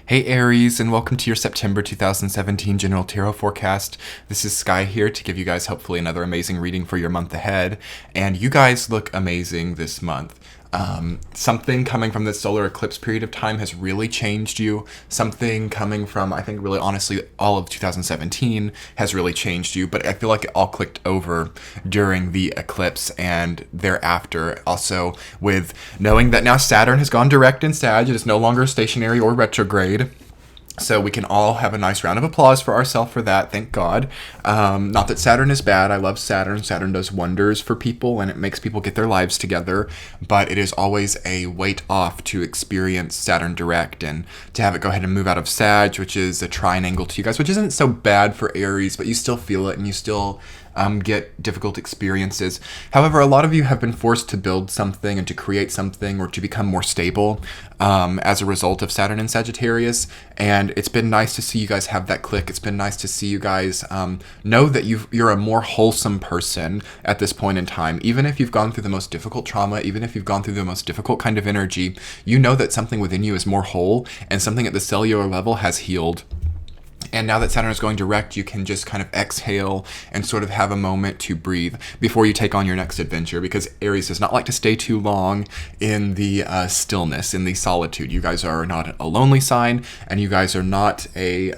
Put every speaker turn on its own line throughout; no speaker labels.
Hey Aries, and welcome to your September 2017 General Tarot Forecast. This is Sky here to give you guys hopefully another amazing reading for your month ahead. And you guys look amazing this month. Something coming from this solar eclipse period of time has really changed you. Something coming from, I think, really honestly, all of 2017 has really changed you. But I feel like it all clicked over during the eclipse and thereafter. Also, with knowing that now Saturn has gone direct in Sag, it is no longer stationary or retrograde. So we can all have a nice round of applause for ourselves for that, thank God. Not that Saturn is bad. I love Saturn. Saturn does wonders for people and it makes people get their lives together. But it is always a weight off to experience Saturn direct and to have it go ahead and move out of Sag, which is a trine angle to you guys, which isn't so bad for Aries, but you still feel it and you still get difficult experiences. However, a lot of you have been forced to build something and to create something or to become more stable as a result of Saturn and Sagittarius. And it's been nice to see you guys have that click. It's been nice to see you guys know that you're a more wholesome person at this point in time. Even if you've gone through the most difficult trauma, even if you've gone through the most difficult kind of energy, you know that something within you is more whole and something at the cellular level has healed. And now that Saturn is going direct, you can just kind of exhale and sort of have a moment to breathe before you take on your next adventure, because Aries does not like to stay too long in the stillness, in the solitude. You guys are not a lonely sign, and you guys are not a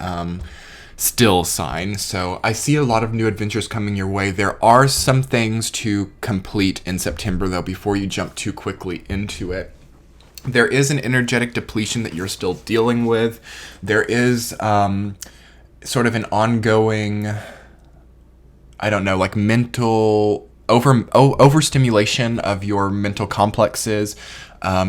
still sign. So I see a lot of new adventures coming your way. There are some things to complete in September, though, before you jump too quickly into it. There is an energetic depletion that you're still dealing with. There is sort of an ongoing, I don't know, like mental overstimulation of your mental complexes,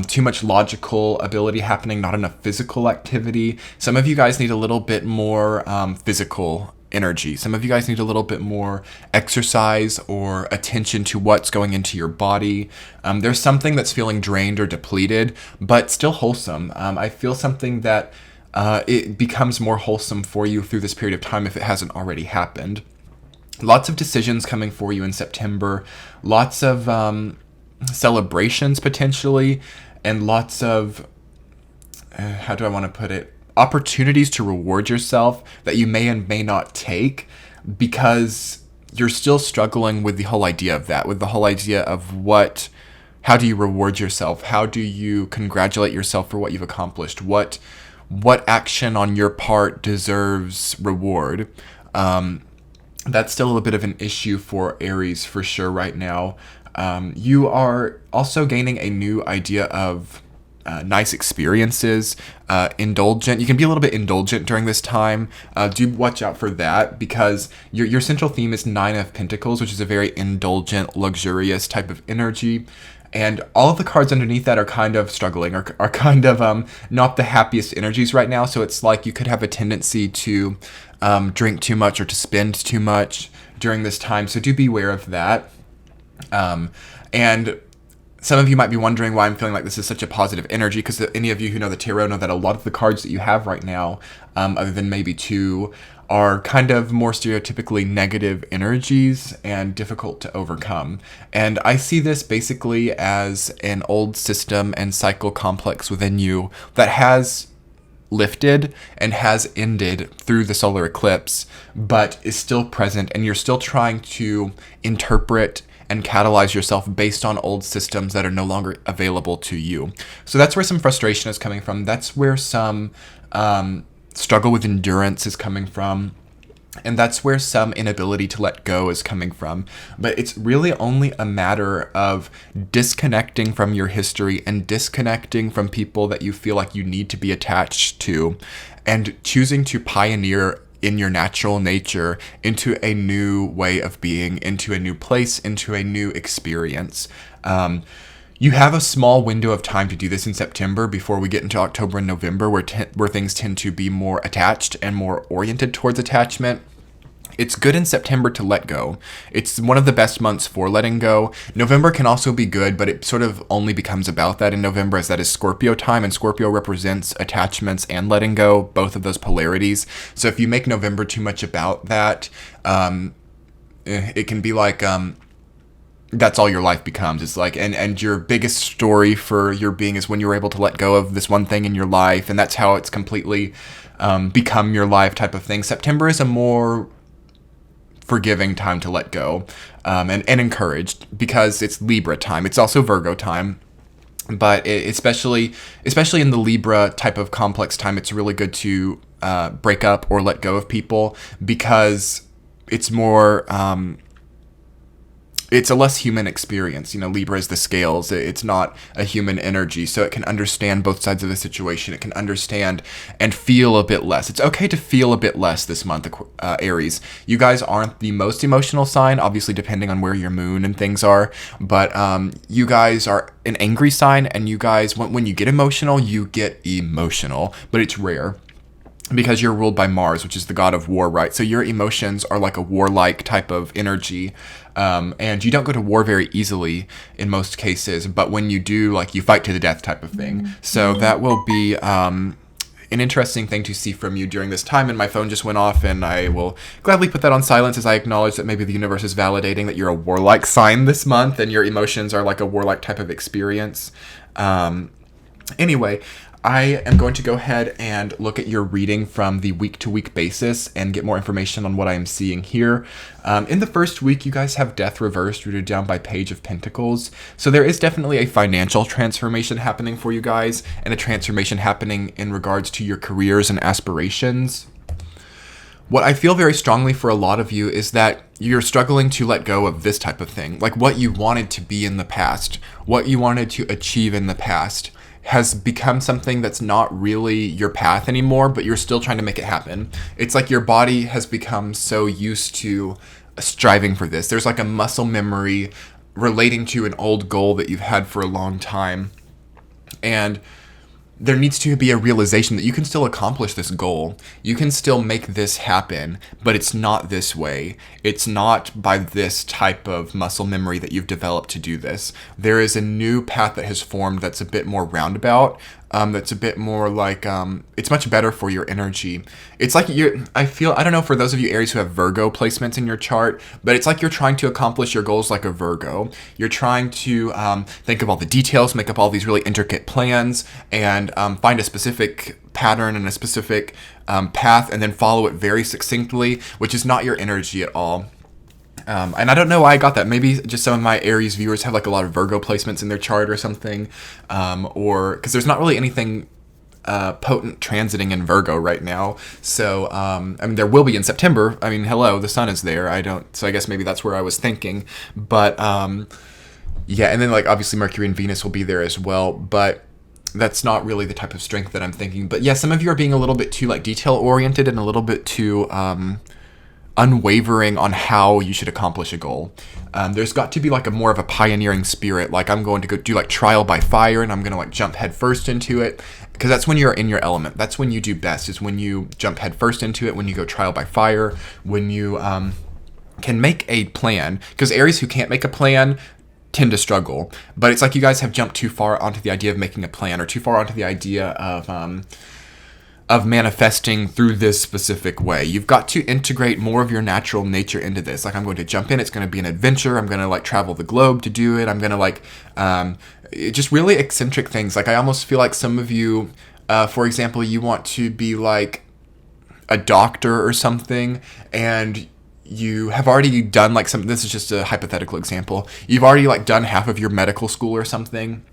too much logical ability happening, not enough physical activity. Some of you guys need a little bit more physical energy. Some of you guys need a little bit more exercise or attention to what's going into your body. There's something that's feeling drained or depleted, but still wholesome. I feel something that it becomes more wholesome for you through this period of time if it hasn't already happened. Lots of decisions coming for you in September. Lots of celebrations potentially, and lots of, how do I want to put it? Opportunities to reward yourself that you may and may not take because you're still struggling with the whole idea of that, with the whole idea of how do you reward yourself? How do you congratulate yourself for what you've accomplished? What action on your part deserves reward? That's still a bit of an issue for Aries for sure right now. You are also gaining a new idea of nice experiences, indulgent. You can be a little bit indulgent during this time. Do watch out for that because your central theme is Nine of Pentacles, which is a very indulgent, luxurious type of energy. And all of the cards underneath that are kind of struggling, are kind of not the happiest energies right now. So it's like you could have a tendency to drink too much or to spend too much during this time. So do beware of that. And some of you might be wondering why I'm feeling like this is such a positive energy, because any of you who know the tarot know that a lot of the cards that you have right now, other than maybe two, are kind of more stereotypically negative energies and difficult to overcome. And I see this basically as an old system and cycle complex within you that has lifted and has ended through the solar eclipse, but is still present, and you're still trying to interpret and catalyze yourself based on old systems that are no longer available to you. So that's where some frustration is coming from. That's where some struggle with endurance is coming from. And that's where some inability to let go is coming from. But it's really only a matter of disconnecting from your history and disconnecting from people that you feel like you need to be attached to, and choosing to pioneer in your natural nature into a new way of being, into a new place, into a new experience. You have a small window of time to do this in September before we get into October and November, where things tend to be more attached and more oriented towards attachment. It's good in September to let go. It's one of the best months for letting go. November can also be good, but it sort of only becomes about that in November, as that is Scorpio time, and Scorpio represents attachments and letting go, both of those polarities. So if you make November too much about that, it can be like that's all your life becomes. It's like, and your biggest story for your being is when you were able to let go of this one thing in your life, and that's how it's completely become your life type of thing. September is a more forgiving time to let go, and encouraged, because it's Libra time. It's also Virgo time. But especially in the Libra type of complex time, it's really good to break up or let go of people, because it's more, it's a less human experience. You know, Libra is the scales. It's not a human energy, so it can understand both sides of the situation. It can understand and feel a bit less. It's okay to feel a bit less this month, Aries. You guys aren't the most emotional sign, obviously depending on where your moon and things are, but you guys are an angry sign, and you guys, when you get emotional, you get emotional, but it's rare, because you're ruled by Mars, which is the god of war, right? So your emotions are like a warlike type of energy, and you don't go to war very easily in most cases, but when you do, like, you fight to the death type of thing. So that will be an interesting thing to see from you during this time. And my phone just went off, and I will gladly put that on silence as I acknowledge that maybe the universe is validating that you're a warlike sign this month, and your emotions are like a warlike type of experience. Anyway, I am going to go ahead and look at your reading from the week-to-week basis and get more information on what I am seeing here. In the first week, you guys have Death reversed, rooted down by Page of Pentacles. So there is definitely a financial transformation happening for you guys, and a transformation happening in regards to your careers and aspirations. What I feel very strongly for a lot of you is that you're struggling to let go of this type of thing. Like, what you wanted to be in the past, what you wanted to achieve in the past, has become something that's not really your path anymore, but you're still trying to make it happen. It's like your body has become so used to striving for this. There's like a muscle memory relating to an old goal that you've had for a long time. And there needs to be a realization that you can still accomplish this goal. You can still make this happen, but it's not this way. It's not by this type of muscle memory that you've developed to do this. There is a new path that has formed that's a bit more roundabout, that's a bit more like, it's much better for your energy. It's like I don't know, for those of you Aries who have Virgo placements in your chart, but it's like you're trying to accomplish your goals like a Virgo. You're trying to think of all the details, make up all these really intricate plans, and find a specific pattern and a specific path, and then follow it very succinctly, which is not your energy at all. And I don't know why I got that. Maybe just some of my Aries viewers have like a lot of Virgo placements in their chart or something, or because there's not really anything potent transiting in Virgo right now. So, I mean, there will be in September. I mean, hello, the sun is there. So I guess maybe that's where I was thinking. But, yeah, and then like obviously Mercury and Venus will be there as well. But that's not really the type of strength that I'm thinking. But yeah, some of you are being a little bit too like detail oriented and a little bit too unwavering on how you should accomplish a goal. There's got to be like a more of a pioneering spirit. Like, I'm going to go do like trial by fire, and I'm going to like jump head first into it, because that's when you're in your element. That's when you do best, is when you jump head first into it, when you go trial by fire, when you can make a plan. Because Aries who can't make a plan tend to struggle. But it's like you guys have jumped too far onto the idea of making a plan, or too far onto the idea of manifesting through this specific way. You've got to integrate more of your natural nature into this. Like, I'm going to jump in, it's going to be an adventure, I'm going to like travel the globe to do it, I'm going to like, just really eccentric things. Like, I almost feel like some of you, for example, you want to be like a doctor or something, and you have already done like this is just a hypothetical example. You've already like done half of your medical school or something,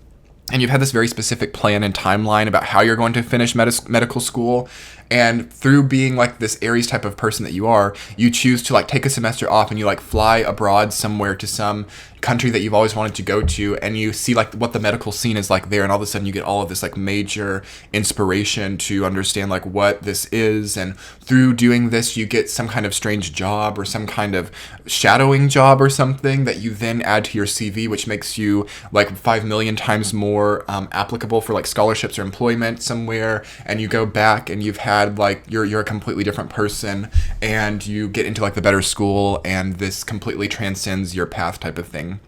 and you've had this very specific plan and timeline about how you're going to finish medical school. And through being like this Aries type of person that you are, you choose to like take a semester off, and you like fly abroad somewhere to some country that you've always wanted to go to, and you see like what the medical scene is like there, and all of a sudden you get all of this like major inspiration to understand like what this is. And through doing this, you get some kind of strange job or some kind of shadowing job or something that you then add to your CV, which makes you like 5 million times more applicable for like scholarships or employment somewhere. And you go back, and you've had like you're a completely different person, and you get into like the better school, and this completely transcends your path type of thing.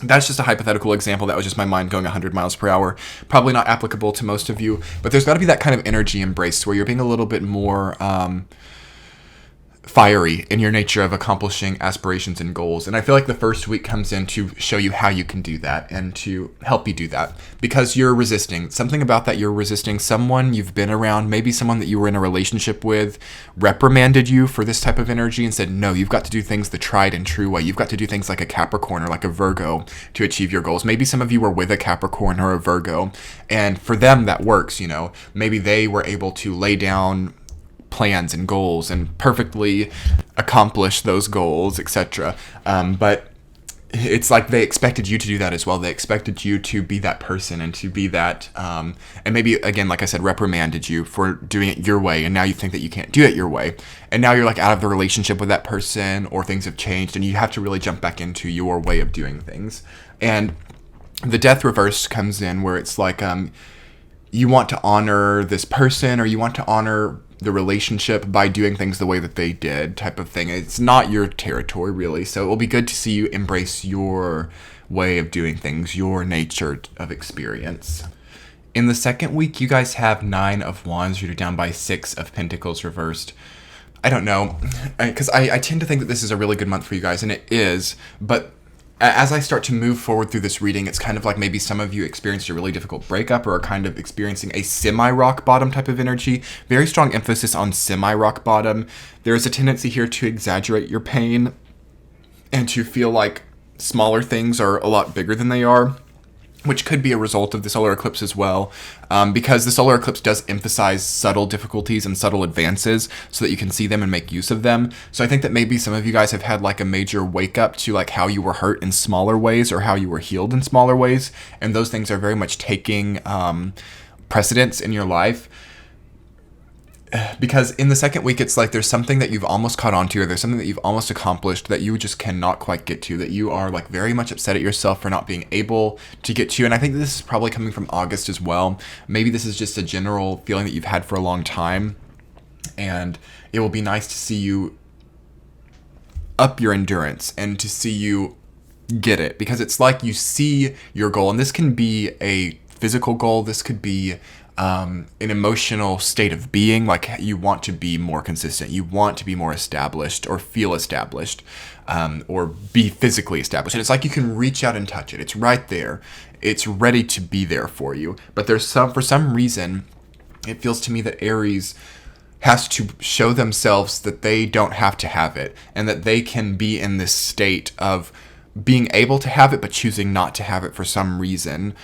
That's just a hypothetical example. That was just my mind going 100 miles per hour. Probably not applicable to most of you, but there's got to be that kind of energy embrace where you're being a little bit more fiery in your nature of accomplishing aspirations and goals. And I feel like the first week comes in to show you how you can do that and to help you do that, because you're resisting something about that. You're resisting someone you've been around, maybe someone that you were in a relationship with reprimanded you for this type of energy and said, no, you've got to do things the tried and true way. You've got to do things like a Capricorn or like a Virgo to achieve your goals. Maybe some of you were with a Capricorn or a Virgo, and for them that works. Maybe they were able to lay down plans and goals and perfectly accomplish those goals, etc. But it's like they expected you to do that as well. They expected you to be that person and to be that, and maybe, again, like I said, reprimanded you for doing it your way, and now you think that you can't do it your way. And now you're like out of the relationship with that person, or things have changed, and you have to really jump back into your way of doing things. And the Death reverse comes in, where it's like you want to honor this person, or you want to honor the relationship by doing things the way that they did, type of thing. It's not your territory, really. So it will be good to see you embrace your way of doing things, your nature of experience. In the second week, you guys have 9 of Wands. You're down by 6 of Pentacles reversed. I don't know, because I tend to think that this is a really good month for you guys, and it is, but as I start to move forward through this reading, it's kind of like maybe some of you experienced a really difficult breakup, or are kind of experiencing a semi-rock bottom type of energy. Very strong emphasis on semi-rock bottom. There's a tendency here to exaggerate your pain and to feel like smaller things are a lot bigger than they are, which could be a result of the solar eclipse as well, because the solar eclipse does emphasize subtle difficulties and subtle advances so that you can see them and make use of them. So I think that maybe some of you guys have had like a major wake up to like how you were hurt in smaller ways, or how you were healed in smaller ways, and those things are very much taking precedence in your life. Because in the second week, it's like there's something that you've almost caught on to, or there's something that you've almost accomplished that you just cannot quite get to, that you are like very much upset at yourself for not being able to get to. And I think this is probably coming from August as well. Maybe this is just a general feeling that you've had for a long time, and it will be nice to see you up your endurance and to see you get it, because it's like you see your goal, and this can be a physical goal, this could be an emotional state of being, like you want to be more consistent, you want to be more established, or feel established, or be physically established. And it's like you can reach out and touch it. It's right there. It's ready to be there for you. But for some reason, it feels to me that Aries has to show themselves that they don't have to have it, and that they can be in this state of being able to have it, but choosing not to have it for some reason,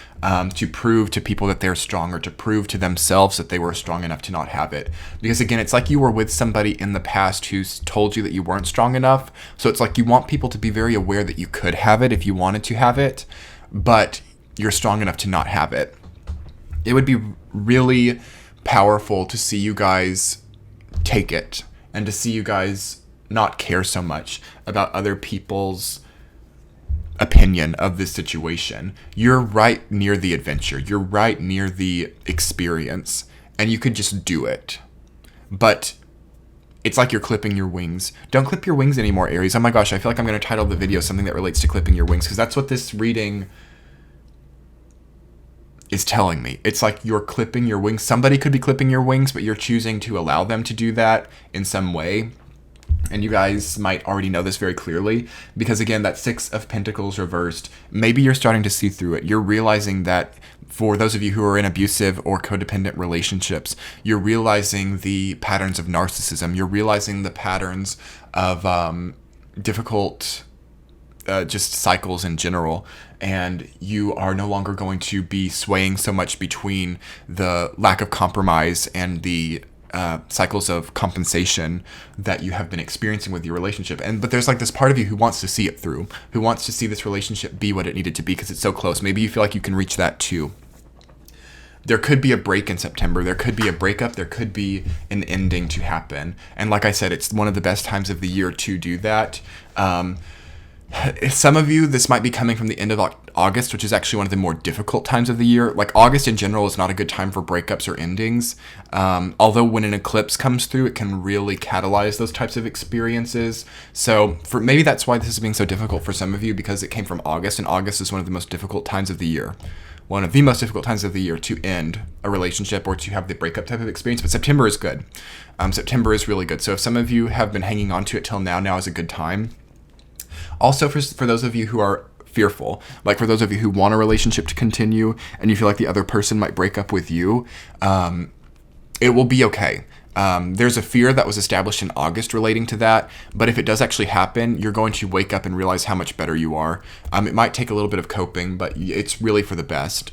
to prove to people that they're strong, or to prove to themselves that they were strong enough to not have it. Because again, it's like you were with somebody in the past who's told you that you weren't strong enough. So it's like you want people to be very aware that you could have it if you wanted to have it, but you're strong enough to not have it. It would be really powerful to see you guys take it, and to see you guys not care so much about other people's opinion of this situation. You're right near the adventure. You're right near the experience, and you could just do it. But it's like you're clipping your wings. Don't clip your wings anymore, Aries. Oh my gosh, I feel like I'm going to title the video something that relates to clipping your wings, because that's what this reading is telling me. It's like you're clipping your wings. Somebody could be clipping your wings, but you're choosing to allow them to do that in some way. And you guys might already know this very clearly, because again, that 6 of Pentacles reversed, maybe you're starting to see through it. You're realizing that for those of you who are in abusive or codependent relationships, you're realizing the patterns of narcissism. You're realizing the patterns of difficult just cycles in general. And you are no longer going to be swaying so much between the lack of compromise and the cycles of compensation that you have been experiencing with your relationship. But there's like this part of you who wants to see it through, who wants to see this relationship be what it needed to be, because it's so close. Maybe you feel like you can reach that too. There could be a break in September. There could be a breakup. There could be an ending to happen. And like I said, it's one of the best times of the year to do that. Some of you, this might be coming from the end of August, which is actually one of the more difficult times of the year. Like August in general is not a good time for breakups or endings. Although when an eclipse comes through, it can really catalyze those types of experiences. So maybe that's why this is being so difficult for some of you, because it came from August, and August is one of the most difficult times of the year. one of the most difficult times of the year to end a relationship or to have the breakup type of experience. But September is good. September is really good. So if some of you have been hanging on to it till now is a good time. Also, for those of you who are fearful, like for those of you who want a relationship to continue and you feel like the other person might break up with you, it will be okay. There's a fear that was established in August relating to that, but if it does actually happen, you're going to wake up and realize how much better you are. It might take a little bit of coping, but it's really for the best.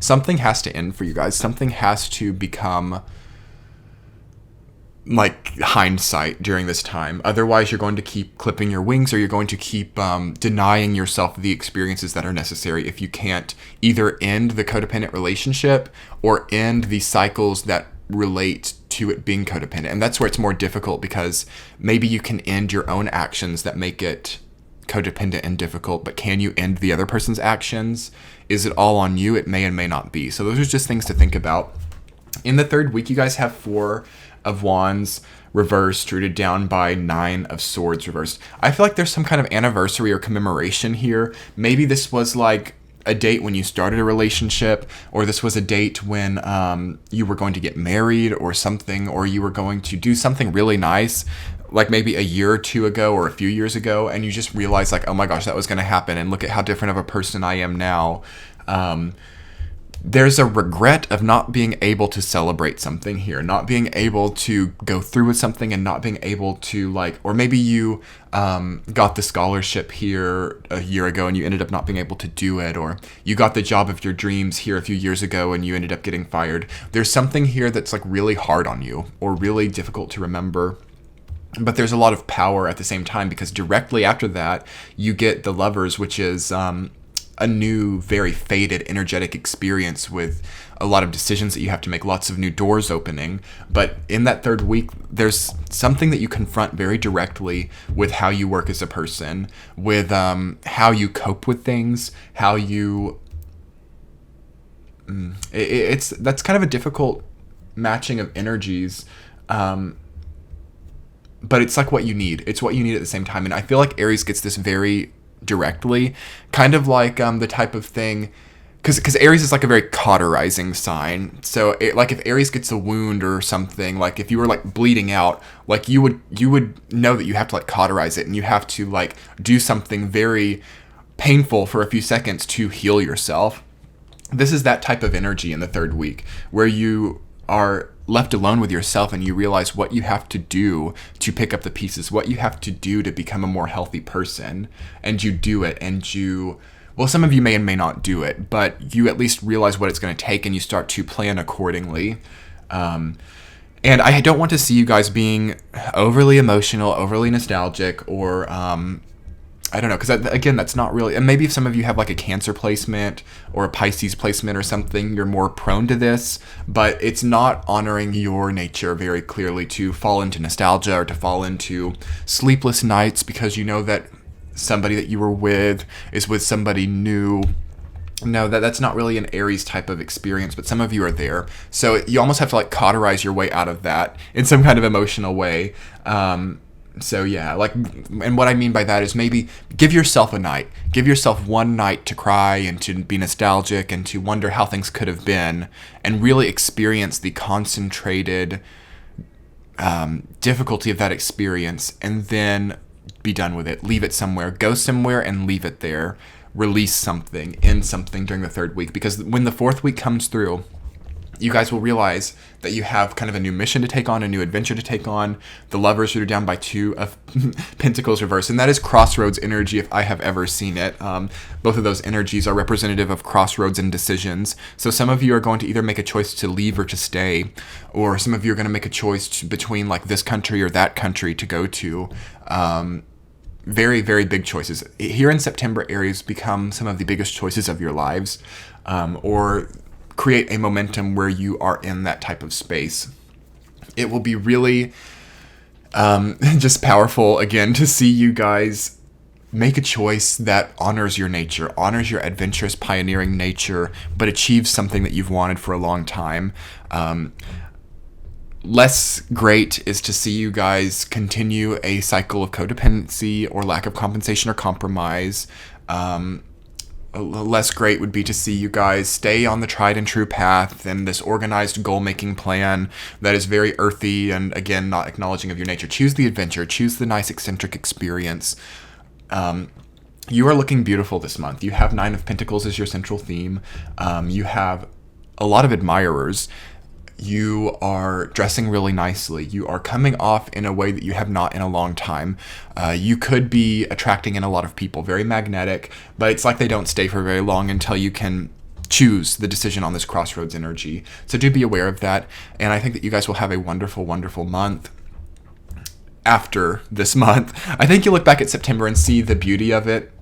Something has to end for you guys. Something has to become like hindsight during this time. Otherwise, you're going to keep clipping your wings, or you're going to keep denying yourself the experiences that are necessary if you can't either end the codependent relationship or end the cycles that relate to it being codependent. And that's where it's more difficult, because maybe you can end your own actions that make it codependent and difficult, but can you end the other person's actions? Is it all on you? It may and may not be. So those are just things to think about. In the third week, you guys have 4 of Wands reversed, rooted down by 9 of Swords reversed. I feel like there's some kind of anniversary or commemoration here. Maybe this was like a date when you started a relationship, or this was a date when you were going to get married or something, or you were going to do something really nice, like maybe a year or 2 ago or a few years ago, and you just realized like, oh my gosh, that was going to happen, and look at how different of a person I am now. There's a regret of not being able to celebrate something here, not being able to go through with something, and not being able to like, or maybe you got the scholarship here a year ago and you ended up not being able to do it, or you got the job of your dreams here a few years ago and you ended up getting fired. There's something here that's like really hard on you or really difficult to remember. But there's a lot of power at the same time, because directly after that, you get the Lovers, which is a new, very faded, energetic experience with a lot of decisions that you have to make, lots of new doors opening. But in that third week, there's something that you confront very directly with how you work as a person, with how you cope with things, how you... that's kind of a difficult matching of energies. But it's like what you need. It's what you need at the same time. And I feel like Aries gets this very directly, kind of like the type of thing, because Aries is like a very cauterizing sign. So like if Aries gets a wound or something, like if you were like bleeding out, like you would know that you have to like cauterize it, and you have to like do something very painful for a few seconds to heal yourself. This is that type of energy in the third week, where you are left alone with yourself and you realize what you have to do to pick up the pieces, what you have to do to become a more healthy person, and you do it, and well, some of you may and may not do it, but you at least realize what it's going to take, and you start to plan accordingly. And I don't want to see you guys being overly emotional, overly nostalgic, or I don't know, because again, that's not really, and maybe if some of you have like a Cancer placement or a Pisces placement or something, you're more prone to this, but it's not honoring your nature very clearly to fall into nostalgia or to fall into sleepless nights because you know that somebody that you were with is with somebody new. No, that's not really an Aries type of experience, but some of you are there. So you almost have to like cauterize your way out of that in some kind of emotional way. So yeah, like, and what I mean by that is maybe give yourself a night. Give yourself one night to cry and to be nostalgic and to wonder how things could have been, and really experience the concentrated difficulty of that experience, and then be done with it. Leave it somewhere. Go somewhere and leave it there. Release something, end something during the third week, because when the fourth week comes through, you guys will realize that you have kind of a new mission to take on, a new adventure to take on. The Lovers are down by 2 of Pentacles reversed, and that is crossroads energy if I have ever seen it. Both of those energies are representative of crossroads and decisions. So some of you are going to either make a choice to leave or to stay, or some of you are going to make a choice between like this country or that country to go to. Very, very big choices. Here in September, Aries become some of the biggest choices of your lives, or create a momentum where you are in that type of space. It will be really just powerful, again, to see you guys make a choice that honors your nature, honors your adventurous, pioneering nature, but achieves something that you've wanted for a long time. Less great is to see you guys continue a cycle of codependency or lack of compensation or compromise, less great would be to see you guys stay on the tried and true path and this organized goal-making plan that is very earthy and, again, not acknowledging of your nature. Choose the adventure. Choose the nice eccentric experience. You are looking beautiful this month. You have Nine of Pentacles as your central theme. You have a lot of admirers. You are dressing really nicely. You are coming off in a way that you have not in a long time. You could be attracting in a lot of people, very magnetic, but it's like they don't stay for very long until you can choose the decision on this crossroads energy. So do be aware of that. And I think that you guys will have a wonderful, wonderful month. After this month, I think you'll look back at September and see the beauty of it.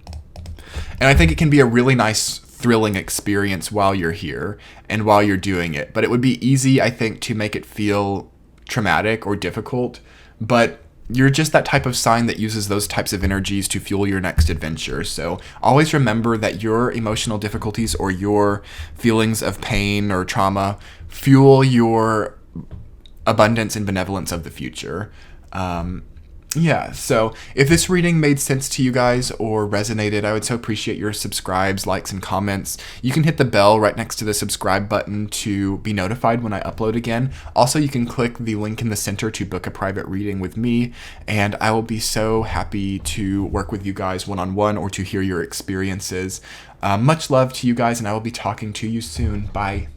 And I think it can be a really nice, thrilling experience while you're here and while you're doing it. But it would be easy, I think, to make it feel traumatic or difficult. But you're just that type of sign that uses those types of energies to fuel your next adventure. So always remember that your emotional difficulties or your feelings of pain or trauma fuel your abundance and benevolence of the future. So if this reading made sense to you guys or resonated, I would so appreciate your subscribes, likes, and comments. You can hit the bell right next to the subscribe button to be notified when I upload again. Also, you can click the link in the center to book a private reading with me, and I will be so happy to work with you guys one-on-one or to hear your experiences. Much love to you guys, and I will be talking to you soon. Bye.